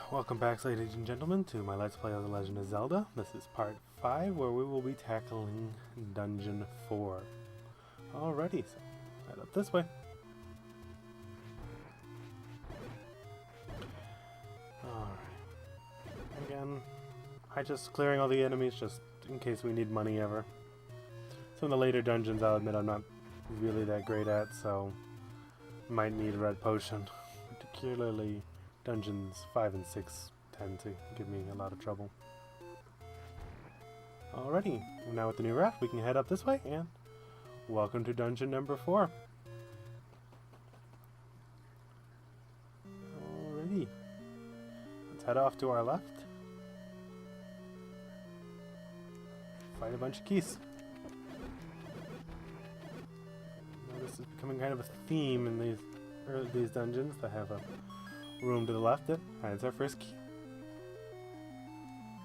Welcome back, ladies and gentlemen, to my Let's Play of The Legend of Zelda. This is part 5, where we will be tackling Dungeon 4. Alrighty, so head up this way. Alright. Again, I just clearing all the enemies just in case we need money ever. Some of the later dungeons, I'll admit I'm not really that great at, so might need a red potion. Particularly Dungeons 5 and 6 tend to give me a lot of trouble. Alrighty, now with the new raft we can head up this way, and welcome to dungeon number 4. Alrighty, let's head off to our left. Find a bunch of keys. Now this is becoming kind of a theme in these dungeons to have a room to the left. That's our first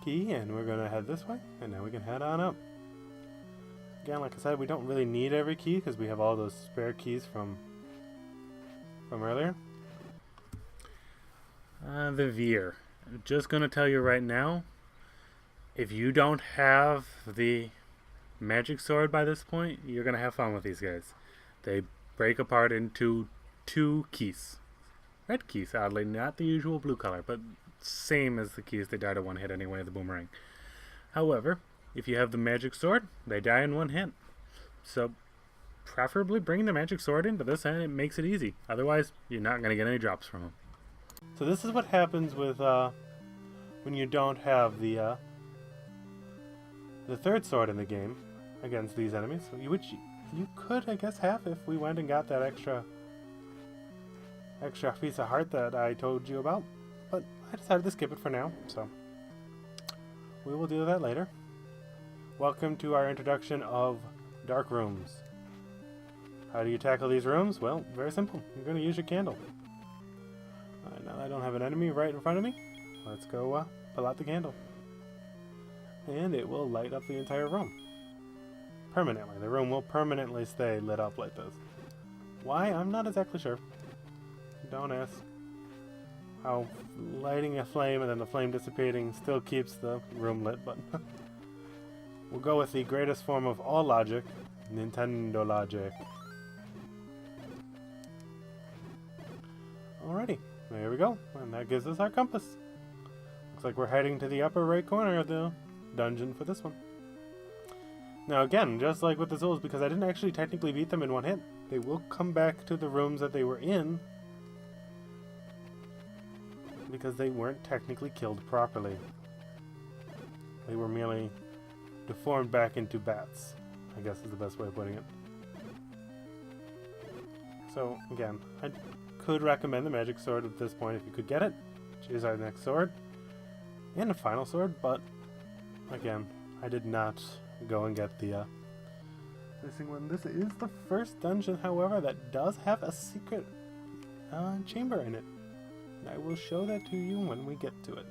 key, and we're gonna head this way, and now we can head on up. Again, like I said, we don't really need every key because we have all those spare keys from earlier. The Veer. I'm just gonna tell you right now, if you don't have the magic sword by this point, you're gonna have fun with these guys. They break apart into 2 keys. Red keys, oddly, not the usual blue color, but same as the keys. They die to 1 hit anyway, the boomerang. However, if you have the magic sword, they die in 1 hit. So, preferably bring the magic sword into this end, it makes it easy. Otherwise, you're not going to get any drops from them. So this is what happens with, when you don't have the 3rd sword in the game against these enemies, which you could, I guess, have if we went and got that extra piece of heart that I told you about, but I decided to skip it for now, so we will do that later. Welcome to our introduction of dark rooms. How do you tackle these rooms? Well, very simple. You're going to use your candle. Alright, now I don't have an enemy right in front of me. Let's go pull out the candle. And it will light up the entire room. Permanently. The room will permanently stay lit up like this. Why? I'm not exactly sure. Don't ask. How lighting a flame and then the flame dissipating still keeps the room lit, but we'll go with the greatest form of all logic, Nintendo logic. Alrighty, there we go, and that gives us our compass. Looks like we're heading to the upper right corner of the dungeon for this one. Now again, just like with the Souls, because I didn't actually technically beat them in 1 hit, they will come back to the rooms that they were in, because they weren't technically killed properly. They were merely deformed back into bats, I guess is the best way of putting it. So, again, I could recommend the magic sword at this point if you could get it, which is our next sword, and a final sword, but, again, I did not go and get the missing one. This is the first dungeon, however, that does have a secret chamber in it. I will show that to you when we get to it.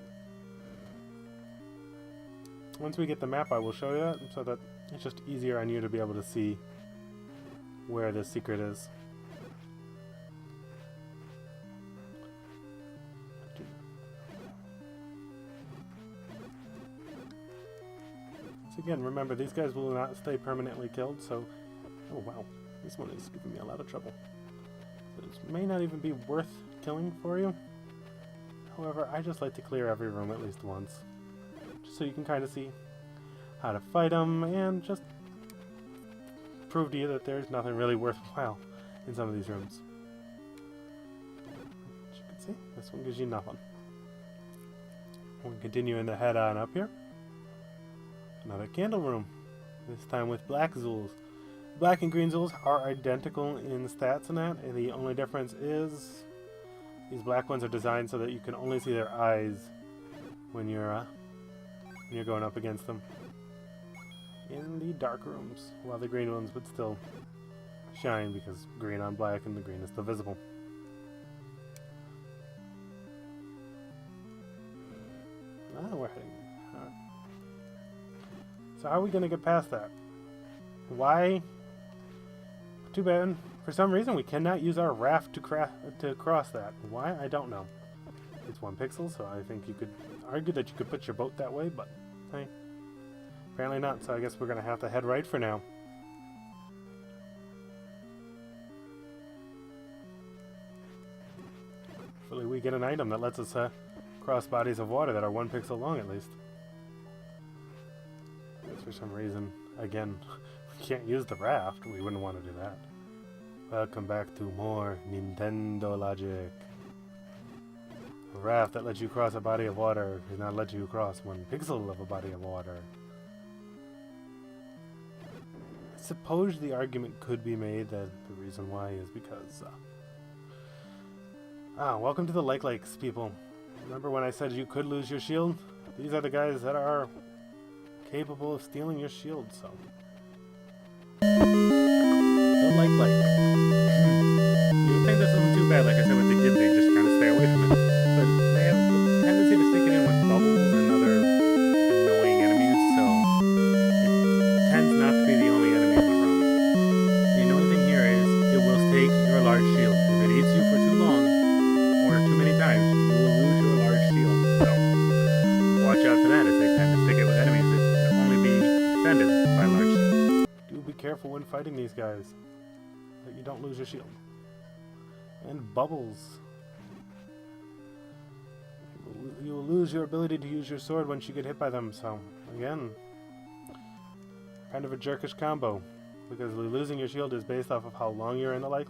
Once we get the map, I will show you that, so that it's just easier on you to be able to see where the secret is. So again, remember, these guys will not stay permanently killed, so... Oh wow, this one is giving me a lot of trouble. This may not even be worth killing for you. However, I just like to clear every room at least once, just so you can kind of see how to fight them and just prove to you that there's nothing really worthwhile in some of these rooms. As you can see, this one gives you nothing. We're continuing to head on up here. Another candle room, this time with black Zools. Black and green Zools are identical in stats and that, and the only difference is these black ones are designed so that you can only see their eyes when you're going up against them in the dark rooms, while the green ones would still shine because green on black and the green is still visible. We're heading. So how are we going to get past that? Why? Too bad. For some reason, we cannot use our raft to cross that. Why? I don't know. it's 1 pixel, so I think you could argue that you could put your boat that way, but hey, apparently not, so I guess we're going to have to head right for now. Hopefully we get an item that lets us cross bodies of water that are 1 pixel long at least. Because for some reason, again, we can't use the raft. We wouldn't want to do that. Welcome back to more Nintendo logic. A raft that lets you cross a body of water does not let you cross 1 pixel of a body of water. I suppose the argument could be made that the reason why is because... welcome to the Lakes, people. Remember when I said you could lose your shield? These are the guys that are capable of stealing your shield, so... The Lake. You would think this isn't too bad, like I said with the Ghibli, just kind of stay away from it. But they have a tendency to stick it in with bubbles and other annoying enemies, so it tends not to be the only enemy in the room. The annoying thing here is it will take your large shield. If it eats you for too long, or too many times, you will lose your large shield. So watch out for that as they tend to stick it with enemies that can only be defended by large shield. Do be careful when fighting these guys, that you don't lose your shield. And bubbles. You will lose your ability to use your sword once you get hit by them, so again, kind of a jerkish combo, because losing your shield is based off of how long you're in the Lake.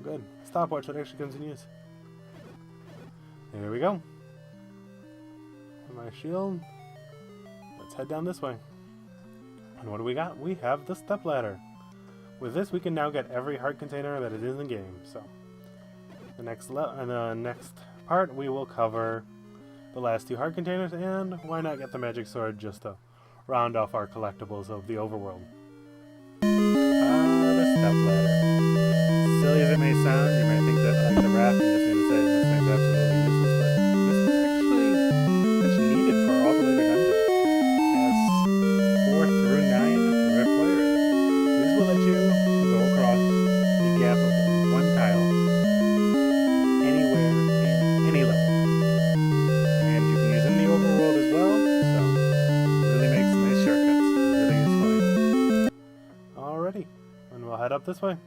Good. Stopwatch that actually comes in use. There we go. My shield. Let's head down this way. And what do we got? We have the stepladder. With this, we can now get every heart container that is in the game. So, the next part, we will cover the last 2 heart containers, and why not get the magic sword just to round off our collectibles of the overworld. The stepladder. Silly as it may sound, you may think that like the raft, I'm just going to say this thing's absolutely useless, but this is actually much needed for all the later dungeons. As 4 through 9 require it. This will let you go across the gap of 1 tile anywhere in any level. And you can use it in the overworld as well, so it really makes nice shortcuts. Really useful. Alrighty, and we'll head up this way.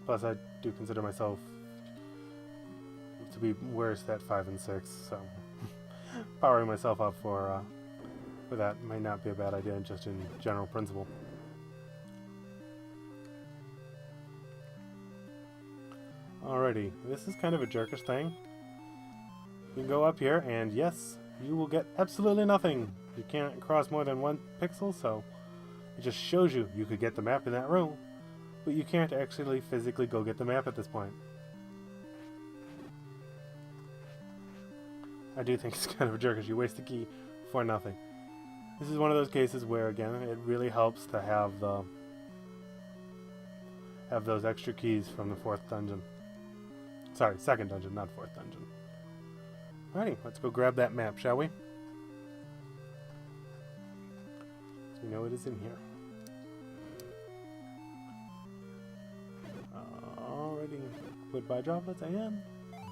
Plus, I do consider myself to be worse at 5 and 6, so powering myself up for that might not be a bad idea, just in general principle. Alrighty, this is kind of a jerkish thing. You can go up here, and yes, you will get absolutely nothing. You can't cross more than 1 pixel, so it just shows you could get the map in that room. But you can't actually physically go get the map at this point. I do think it's kind of a jerk as you waste a key for nothing. This is one of those cases where, again, it really helps to have those extra keys from the 4th dungeon. Sorry, 2nd dungeon, not 4th dungeon. Alrighty, let's go grab that map, shall we? So we know it is in here. Goodbye droplets, and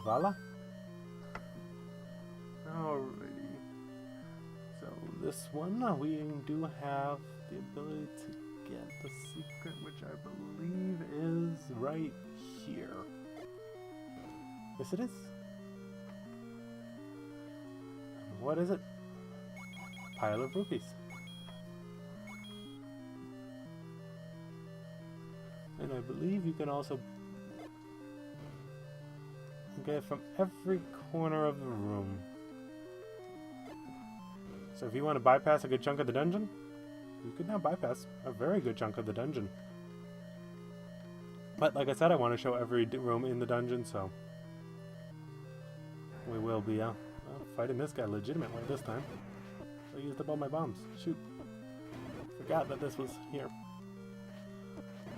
voila. Alrighty. So this one, we do have the ability to get the secret, which I believe is right here. Yes, it is. What is it? Pile of rupees. And I believe you can also get from every corner of the room. So if you want to bypass a good chunk of the dungeon, you can now bypass a very good chunk of the dungeon. But like I said, I want to show every room in the dungeon, so we will be fighting this guy legitimately this time. I used up all my bombs. Shoot. Forgot that this was here.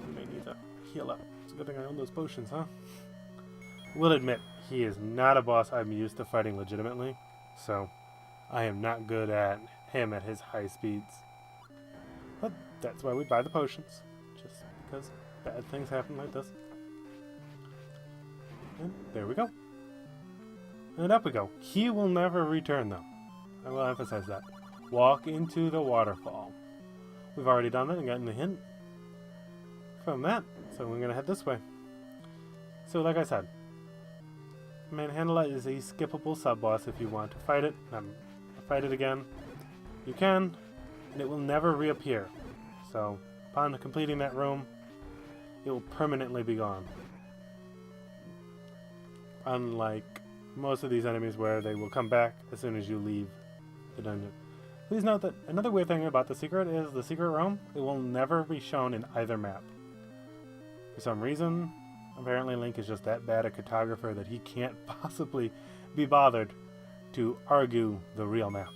We may need to heal up. It's a good thing I own those potions, huh? Will admit, he is not a boss I'm used to fighting legitimately, so I am not good at him at his high speeds. But that's why we buy the potions, just because bad things happen like this. And there we go. And up we go. He will never return, though. I will emphasize that. Walk into the waterfall. We've already done that and gotten the hint from that. So we're going to head this way. So like I said, Manhandla is a skippable sub-boss if you want to fight it. Fight it again. You can, and it will never reappear. So upon completing that room, it will permanently be gone. Unlike most of these enemies where they will come back as soon as you leave the dungeon. Please note that another weird thing about the secret is the secret room, it will never be shown in either map. For some reason, apparently Link is just that bad a cartographer that he can't possibly be bothered to argue the real map.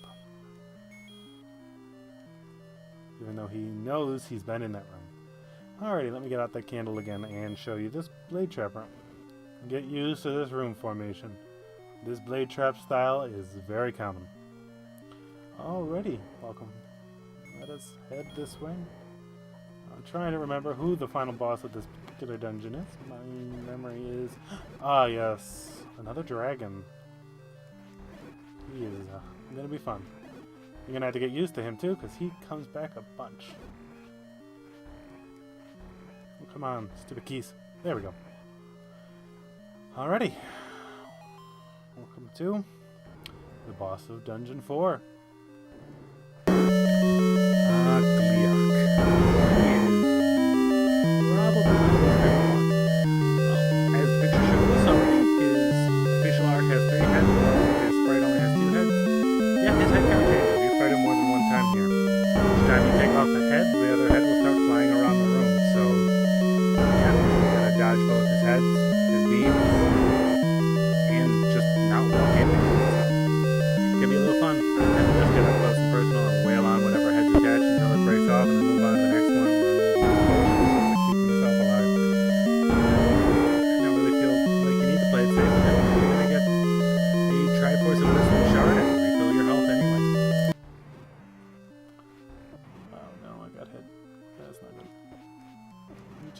Even though he knows he's been in that room. Alrighty, let me get out that candle again and show you this blade trap room. Get used to this room formation. This blade trap style is very common. Alrighty, welcome. Let us head this way. I'm trying to remember who the final boss of this particular dungeon is. My memory is... Ah, yes. Another dragon. He is going to be fun. You're going to have to get used to him, too, because he comes back a bunch. Oh, come on, stupid keys. There we go. Alrighty. Welcome to the boss of Dungeon 4.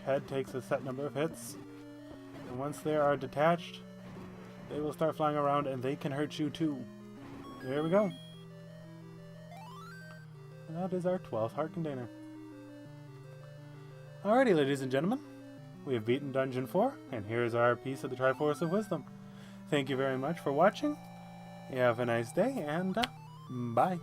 Head takes a set number of hits, and once they are detached, they will start flying around and they can hurt you too. There we go. And that is our 12th heart container. Alrighty, ladies and gentlemen, we have beaten Dungeon 4, and here's our piece of the Triforce of Wisdom. Thank you very much for watching. You have a nice day, and bye.